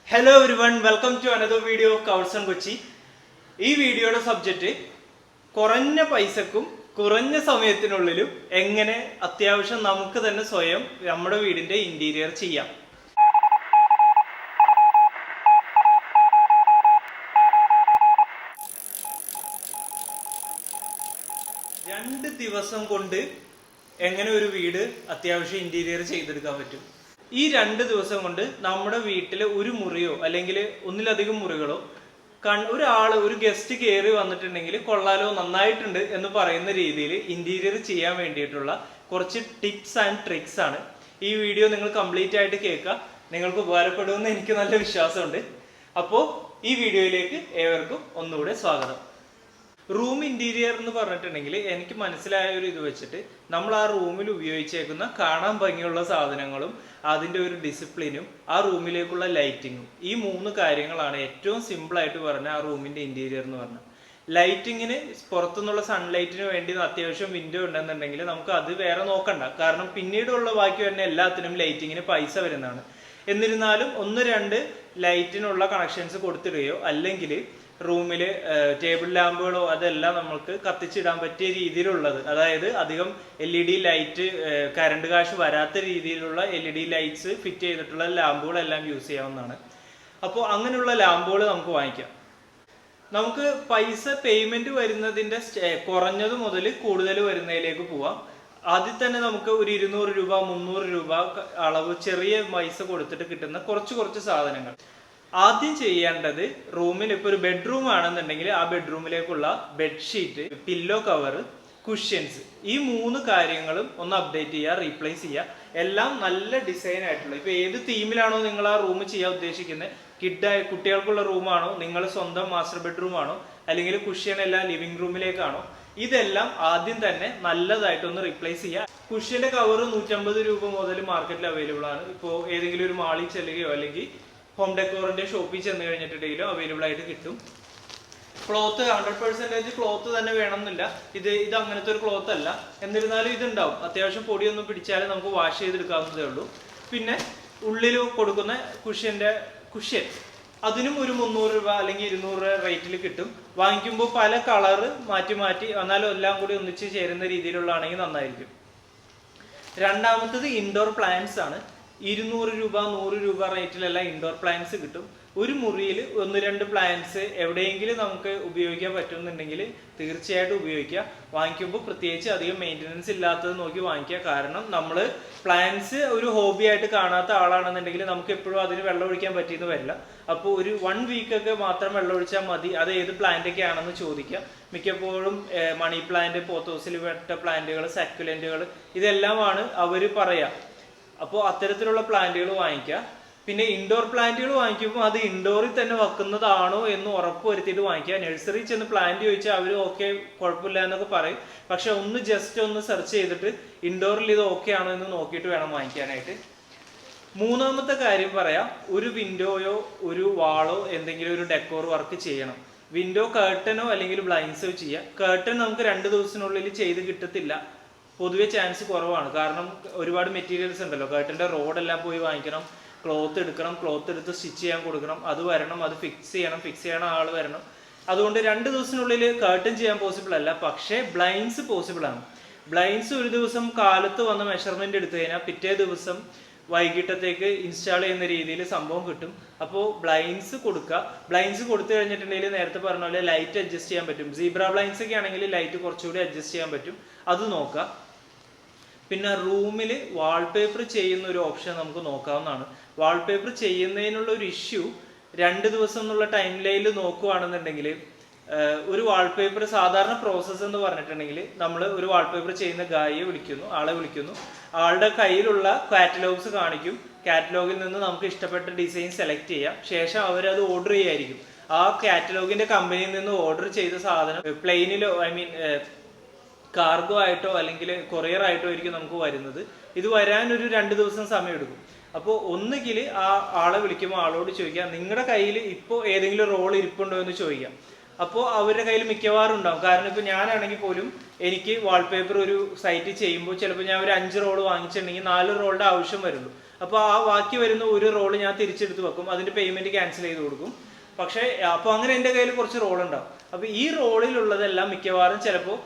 Hello everyone, welcome to another video of Coverson Kochi. ഈ വീഡിയോയുടെ subject കുറഞ്ഞ പൈസക്കും കുറഞ്ഞ സമയത്തിനുള്ളിലും എങ്ങനെ അത്യാവശ്യം നമുക്ക് തന്നെ സ്വയം നമ്മുടെ വീടിന്റെ ഇന്റീരിയർ ചെയ്യാം. രണ്ട് ദിവസം കൊണ്ട് എങ്ങനെ ഒരു വീട് അത്യാവശ്യം ഇന്റീരിയർ ചെയ്തെടുക്കാൻ പറ്റും. ഈ 2 ദിവസം കൊണ്ട് നമ്മുടെ വീട്ടിലെ ഒരു മുറിയോ അല്ലെങ്കിൽ ഒന്നിലധികം മുറികളോ ഒരു ഗസ്റ്റ് കയറി വന്നിട്ടുണ്ടെങ്കിൽ കൊള്ളാലോ നന്നായിട്ടുണ്ട് എന്ന് പറയുന്ന രീതിയിൽ ഇന്റീരിയർ ചെയ്യാൻ വേണ്ടിയിട്ടുള്ള കുറച്ച് ടിപ്സ് ആൻഡ് ട്രിക്സ് ആണ്. ഈ വീഡിയോ നിങ്ങൾ കംപ്ലീറ്റ് ആയിട്ട് കേൾക്കുക, നിങ്ങൾക്ക് ഉപകാരപ്പെടുമെന്ന് എനിക്ക് നല്ല വിശ്വാസമുണ്ട്. അപ്പോൾ ഈ വീഡിയോയിലേക്ക് ഏവർക്കും ഒന്നുകൂടെ സ്വാഗതം. റൂം ഇന്റീരിയർ എന്ന് പറഞ്ഞിട്ടുണ്ടെങ്കിൽ എനിക്ക് മനസ്സിലായ ഒരു ഇത് വെച്ചിട്ട് നമ്മൾ ആ റൂമിൽ ഉപയോഗിച്ചേക്കുന്ന കാണാൻ ഭംഗിയുള്ള സാധനങ്ങളും അതിൻ്റെ ഒരു ഡിസിപ്ലിനും ആ റൂമിലേക്കുള്ള ലൈറ്റിങ്ങും, ഈ 3 കാര്യങ്ങളാണ് ഏറ്റവും സിമ്പിൾ ആയിട്ട് പറഞ്ഞ ആ റൂമിന്റെ ഇന്റീരിയർ എന്ന് പറഞ്ഞാൽ. ലൈറ്റിങ്ങിന് പുറത്തുനിന്നുള്ള സൺലൈറ്റിന് വേണ്ടി അത്യാവശ്യം വിൻഡോ ഉണ്ടെന്നുണ്ടെങ്കിൽ നമുക്ക് അത് വേറെ നോക്കണ്ട, കാരണം പിന്നീടുള്ള ബാക്കി വരുന്ന എല്ലാത്തിനും ലൈറ്റിങ്ങിന് പൈസ വരുന്നതാണ്. എന്നിരുന്നാലും 1-2 ലൈറ്റിനുള്ള കണക്ഷൻസ് കൊടുത്തിടുകയോ അല്ലെങ്കിൽ റൂമില് ടേബിൾ ലാമ്പുകളോ അതെല്ലാം നമുക്ക് കത്തിച്ചിടാൻ പറ്റിയ രീതിയിലുള്ളത്, അതായത് അധികം LED ലൈറ്റ് കറണ്ട് കാശ് വരാത്ത രീതിയിലുള്ള LED ലൈറ്റ്സ് ഫിറ്റ് ചെയ്തിട്ടുള്ള ലാമ്പുകളെല്ലാം യൂസ് ചെയ്യാവുന്നതാണ്. അപ്പോൾ അങ്ങനെയുള്ള ലാമ്പുകൾ നമുക്ക് വാങ്ങിക്കാം. നമുക്ക് പൈസ പേയ്മെന്റ് വരുന്നതിന്റെ കുറഞ്ഞത് മുതൽ കൂടുതൽ വരുന്നതിലേക്ക് പോവാം. ആദ്യം തന്നെ നമുക്ക് ഒരു 200 രൂപ 300 രൂപ അളവ് ചെറിയ പൈസ കൊടുത്തിട്ട് കിട്ടുന്ന കുറച്ച് സാധനങ്ങൾ. ആദ്യം ചെയ്യേണ്ടത്, റൂമിൽ ഇപ്പോൾ ഒരു ബെഡ്റൂം ആണെന്നുണ്ടെങ്കിൽ ആ ബെഡ്റൂമിലേക്കുള്ള ബെഡ്ഷീറ്റ്, പില്ലോ കവർ, കുഷ്യൻസ്, ഈ 3 കാര്യങ്ങളും ഒന്ന് അപ്ഡേറ്റ് ചെയ്യുക, റീപ്ലേസ് ചെയ്യുക. എല്ലാം നല്ല ഡിസൈൻ ആയിട്ടുള്ള, ഇപ്പൊ ഏത് തീമിലാണോ നിങ്ങൾ ആ റൂം ചെയ്യാൻ ഉദ്ദേശിക്കുന്നത്, കുട്ടികൾക്കുള്ള റൂമാണോ, നിങ്ങൾ സ്വന്തം മാസ്റ്റർ ബെഡ്റൂം ആണോ, അല്ലെങ്കിൽ കുഷ്യൻ എല്ലാം ലിവിംഗ് റൂമിലേക്കാണോ, ഇതെല്ലാം ആദ്യം തന്നെ നല്ലതായിട്ടൊന്ന് റീപ്ലേസ് ചെയ്യുക. കുഷ്യന്റെ കവർ 150 രൂപ മുതൽ മാർക്കറ്റിൽ അവൈലബിൾ ആണ്. ഇപ്പോൾ ഏതെങ്കിലും ഒരു മാളിൽ ചെല്ലുകയോ അല്ലെങ്കിൽ ഹോം ഡെക്കോറിന്റെ ഷോപ്പിൽ ചെന്ന് കഴിഞ്ഞിട്ടുണ്ടെങ്കിലും അവൈലബിൾ ആയിട്ട് കിട്ടും. ക്ലോത്ത് 100% ക്ലോത്ത് തന്നെ വേണമെന്നില്ല, ഇത് അങ്ങനത്തെ ഒരു ക്ലോത്ത് അല്ല. എന്നിരുന്നാലും ഇതുണ്ടാവും, അത്യാവശ്യം പൊടിയൊന്നും പിടിച്ചാലും നമുക്ക് വാഷ് ചെയ്തെടുക്കാവുന്നതേ ഉള്ളൂ. പിന്നെ ഉള്ളിൽ കൊടുക്കുന്ന കുഷ്യൻ അതിനും ഒരു 300 രൂപ അല്ലെങ്കിൽ 200 രൂപ റേറ്റിൽ കിട്ടും. വാങ്ങിക്കുമ്പോൾ പല കളറ് മാറ്റി എന്നാലും എല്ലാം കൂടി ഒന്നിച്ച് ചേരുന്ന രീതിയിലുള്ളതാണെങ്കിൽ നന്നായിരിക്കും. രണ്ടാമത്തത് ഇൻഡോർ പ്ലാന്റ്സ് ആണ്. 200 രൂപ 100 രൂപ റേറ്റിലെല്ലാം ഇൻഡോർ പ്ലാന്റ്സ് കിട്ടും. ഒരു മുറിയിൽ 1-2 പ്ലാന്റ്സ് എവിടെയെങ്കിലും നമുക്ക് ഉപയോഗിക്കാൻ പറ്റുന്നുണ്ടെങ്കിൽ തീർച്ചയായിട്ടും ഉപയോഗിക്കുക. വാങ്ങിക്കുമ്പോൾ പ്രത്യേകിച്ച് അധികം മെയിൻ്റനൻസ് ഇല്ലാത്തത് നോക്കി വാങ്ങിക്കുക. കാരണം നമ്മൾ പ്ലാന്റ്സ് ഒരു ഹോബി ആയിട്ട് കാണാത്ത ആളാണെന്നുണ്ടെങ്കിൽ നമുക്ക് എപ്പോഴും അതിന് വെള്ളം ഒഴിക്കാൻ പറ്റിയെന്ന് വരില്ല. അപ്പോൾ ഒരു 1 വീക്കൊക്കെ മാത്രം വെള്ളം ഒഴിച്ചാൽ മതി. അത് ഏത് പ്ലാന്റ് ഒക്കെ ആണെന്ന് ചോദിക്കുക. മിക്കപ്പോഴും മണി പ്ലാന്റ്, പോത്തോസിൽ പെട്ട പ്ലാന്റുകൾ, സക്കുലന്റുകൾ, ഇതെല്ലാമാണ് അവർ പറയുക. അപ്പോൾ അത്തരത്തിലുള്ള പ്ലാന്റുകൾ വാങ്ങിക്കുക. പിന്നെ ഇൻഡോർ പ്ലാന്റുകൾ വാങ്ങിക്കുമ്പോൾ അത് ഇൻഡോറിൽ തന്നെ വെക്കുന്നതാണോ എന്ന് ഉറപ്പ് വരുത്തിയിട്ട് വാങ്ങിക്കുക. നഴ്സറി ചെന്ന് പ്ലാന്റ് ചോദിച്ചാൽ അവർ ഓക്കെ കുഴപ്പമില്ല എന്നൊക്കെ പറയും. പക്ഷെ ജസ്റ്റ് ഒന്ന് സെർച്ച് ചെയ്തിട്ട് ഇൻഡോറിൽ ഇത് ഓക്കെ ആണോ എന്ന് നോക്കിയിട്ട് വേണം വാങ്ങിക്കാനായിട്ട്. മൂന്നാമത്തെ കാര്യം പറയാം, ഒരു വിൻഡോയോ ഒരു വാളോ എന്തെങ്കിലും ഒരു ഡെക്കോർ വർക്ക് ചെയ്യണം. വിൻഡോ കേർട്ടനോ അല്ലെങ്കിൽ ബ്ലൈൻഡ്സോ ചെയ്യുക. കേർട്ടൻ നമുക്ക് 2 ദിവസത്തിനുള്ളിൽ ചെയ്ത് കിട്ടത്തില്ല, പൊതുവെ ചാൻസ് കുറവാണ്. കാരണം ഒരുപാട് മെറ്റീരിയൽസ് ഉണ്ടല്ലോ. കേർട്ടൻ്റെ റോഡെല്ലാം പോയി വാങ്ങിക്കണം, ക്ലോത്ത് എടുക്കണം, ക്ലോത്ത് എടുത്ത് സ്റ്റിച്ച് ചെയ്യാൻ കൊടുക്കണം, അത് വരണം, അത് ഫിക്സ് ചെയ്യണ ആൾ വരണം. അതുകൊണ്ട് 2 ദിവസത്തിനുള്ളിൽ കേർട്ടൻ ചെയ്യാൻ പോസിബിൾ അല്ല. പക്ഷേ ബ്ലൈൻഡ്സ് പോസിബിൾ ആണ്. ബ്ലൈൻഡ്സ് ഒരു ദിവസം കാലത്ത് വന്ന് മെഷർമെന്റ് എടുത്തു കഴിഞ്ഞാൽ പിറ്റേ ദിവസം വൈകിട്ടത്തേക്ക് ഇൻസ്റ്റാൾ ചെയ്യുന്ന രീതിയിൽ സംഭവം കിട്ടും. അപ്പോൾ ബ്ലൈൻഡ്സ് കൊടുക്കുക. ബ്ലൈൻഡ്സ് കൊടുത്തു കഴിഞ്ഞിട്ടുണ്ടെങ്കിൽ നേരത്തെ പറഞ്ഞ പോലെ ലൈറ്റ് അഡ്ജസ്റ്റ് ചെയ്യാൻ പറ്റും. സീബ്ര ബ്ലൈൻഡ്സ് ഒക്കെ ആണെങ്കിൽ ലൈറ്റ് കുറച്ചുകൂടി അഡ്ജസ്റ്റ് ചെയ്യാൻ പറ്റും, അത് നോക്കുക. പിന്നെ റൂമിൽ വാൾപേപ്പർ ചെയ്യുന്ന ഒരു ഓപ്ഷൻ നമുക്ക് നോക്കാവുന്നതാണ്. വാൾപേപ്പർ ചെയ്യുന്നതിനുള്ള ഒരു ഇഷ്യൂ, 2 ദിവസം എന്നുള്ള ടൈം ലൈനിൽ നോക്കുകയാണെന്നുണ്ടെങ്കിൽ ഒരു വാൾപേപ്പർ സാധാരണ പ്രോസസ്സ് എന്ന് പറഞ്ഞിട്ടുണ്ടെങ്കിൽ നമ്മൾ ഒരു വാൾപേപ്പർ ചെയ്യുന്ന ആളെ വിളിക്കുന്നു, ആളുടെ കയ്യിലുള്ള കാറ്റലോഗ്സ് കാണിക്കും. കാറ്റലോഗിൽ നിന്ന് നമുക്ക് ഇഷ്ടപ്പെട്ട ഡിസൈൻ സെലക്ട് ചെയ്യാം. ശേഷം അവരത് ഓർഡർ ചെയ്യായിരിക്കും. ആ കാറ്റലോഗിന്റെ കമ്പനിയിൽ നിന്ന് ഓർഡർ ചെയ്ത സാധനം പ്ലെയിനിലോ കാർഗോ ആയിട്ടോ അല്ലെങ്കിൽ കൊറിയർ ആയിട്ടോ ആയിരിക്കും നമുക്ക് വരുന്നത്. ഇത് വരാൻ ഒരു 2 ദിവസം സമയം എടുക്കും. അപ്പോൾ ഒന്നുകിൽ ആ ആളെ വിളിക്കുമ്പോൾ ആളോട് ചോദിക്കാം, നിങ്ങളുടെ കയ്യിൽ ഇപ്പോൾ ഏതെങ്കിലും റോൾ ഇരിപ്പുണ്ടോ എന്ന് ചോദിക്കാം. അപ്പോൾ അവരുടെ കയ്യിൽ മിക്കവാറും ഉണ്ടാവും. കാരണം ഇപ്പോൾ ഞാനാണെങ്കിൽ പോലും എനിക്ക് വാൾപേപ്പർ ഒരു സൈറ്റ് ചെയ്യുമ്പോൾ ചിലപ്പോൾ ഞാൻ ഒരു 5 റോൾ വാങ്ങിച്ചിട്ടുണ്ടെങ്കിൽ 4 റോളുടെ ആവശ്യം വരുള്ളൂ. അപ്പോൾ ആ ബാക്കി വരുന്ന ഒരു റോള് ഞാൻ തിരിച്ചെടുത്ത് വെക്കും, അതിന്റെ പേയ്മെന്റ് ക്യാൻസൽ ചെയ്ത് കൊടുക്കും. പക്ഷേ അപ്പോൾ അങ്ങനെ എൻ്റെ കയ്യിൽ കുറച്ച് റോൾ ഉണ്ടാവും. അപ്പോൾ ഈ റോളിലുള്ളതെല്ലാം മിക്കവാറും ചിലപ്പോൾ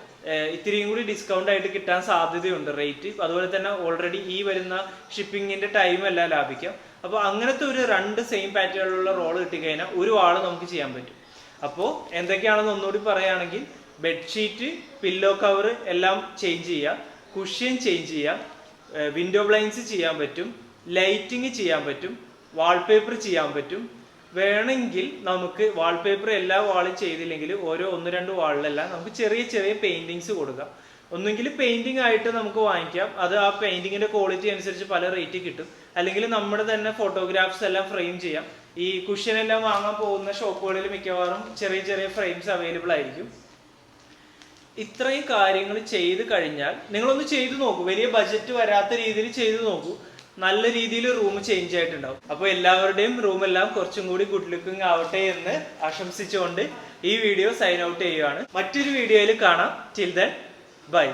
ഇത്തിരിയും കൂടി ഡിസ്കൗണ്ട് ആയിട്ട് കിട്ടാൻ സാധ്യതയുണ്ട് റേറ്റ്. അതുപോലെ തന്നെ ഓൾറെഡി ഈ വരുന്ന ഷിപ്പിങ്ങിന്റെ ടൈം എല്ലാം ലാഭിക്കാം. അപ്പോൾ അങ്ങനത്തെ ഒരു 2 സെയിം പാറ്റേണിലുള്ള റോൾ കിട്ടിക്കഴിഞ്ഞാൽ ഒരു വാള് നമുക്ക് ചെയ്യാൻ പറ്റും. അപ്പോൾ എന്തൊക്കെയാണെന്ന് ഒന്നുകൂടി പറയുകയാണെങ്കിൽ, ബെഡ്ഷീറ്റ്, പില്ലോ കവർ എല്ലാം ചേഞ്ച് ചെയ്യുക, കുഷ്യൻ ചേഞ്ച് ചെയ്യുക, വിൻഡോ ബ്ലൈൻഡ്സ് ചെയ്യാൻ പറ്റും, ലൈറ്റിങ് ചെയ്യാൻ പറ്റും, വാൾപേപ്പർ ചെയ്യാൻ പറ്റും. വേണമെങ്കിൽ നമുക്ക് വാൾപേപ്പർ എല്ലാ വാളും ചെയ്തില്ലെങ്കിൽ ഓരോ 1-2 വാളിലെല്ലാം നമുക്ക് ചെറിയ ചെറിയ പെയിന്റിങ്സ് കൊടുക്കാം. ഒന്നുകിൽ പെയിന്റിംഗ് ആയിട്ട് നമുക്ക് വാങ്ങിക്കാം, അത് ആ പെയിന്റിങ്ങിന്റെ ക്വാളിറ്റി അനുസരിച്ച് പല റേറ്റ് കിട്ടും. അല്ലെങ്കിൽ നമ്മുടെ തന്നെ ഫോട്ടോഗ്രാഫ്സ് എല്ലാം ഫ്രെയിം ചെയ്യാം. ഈ കുഷ്യൻ എല്ലാം വാങ്ങാൻ പോകുന്ന ഷോപ്പുകളിൽ മിക്കവാറും ചെറിയ ചെറിയ ഫ്രെയിംസ് അവൈലബിൾ ആയിരിക്കും. ഇത്രയും കാര്യങ്ങൾ ചെയ്ത് കഴിഞ്ഞാൽ നിങ്ങളൊന്ന് ചെയ്തു നോക്കൂ, വലിയ ബഡ്ജറ്റ് വരാത്ത രീതിയിൽ ചെയ്തു നോക്കൂ. നല്ല രീതിയിൽ റൂം ചേഞ്ച് ആയിട്ടുണ്ടാവും. അപ്പോൾ എല്ലാവരുടെയും റൂം എല്ലാം കുറച്ചും കൂടി ഗുഡ് ലുക്കിംഗ് ആവട്ടെ എന്ന് ആശംസിച്ചുകൊണ്ട് ഈ വീഡിയോ സൈൻ ഔട്ട് ചെയ്യുകയാണ്. മറ്റൊരു വീഡിയോയിൽ കാണാം. Till then bye.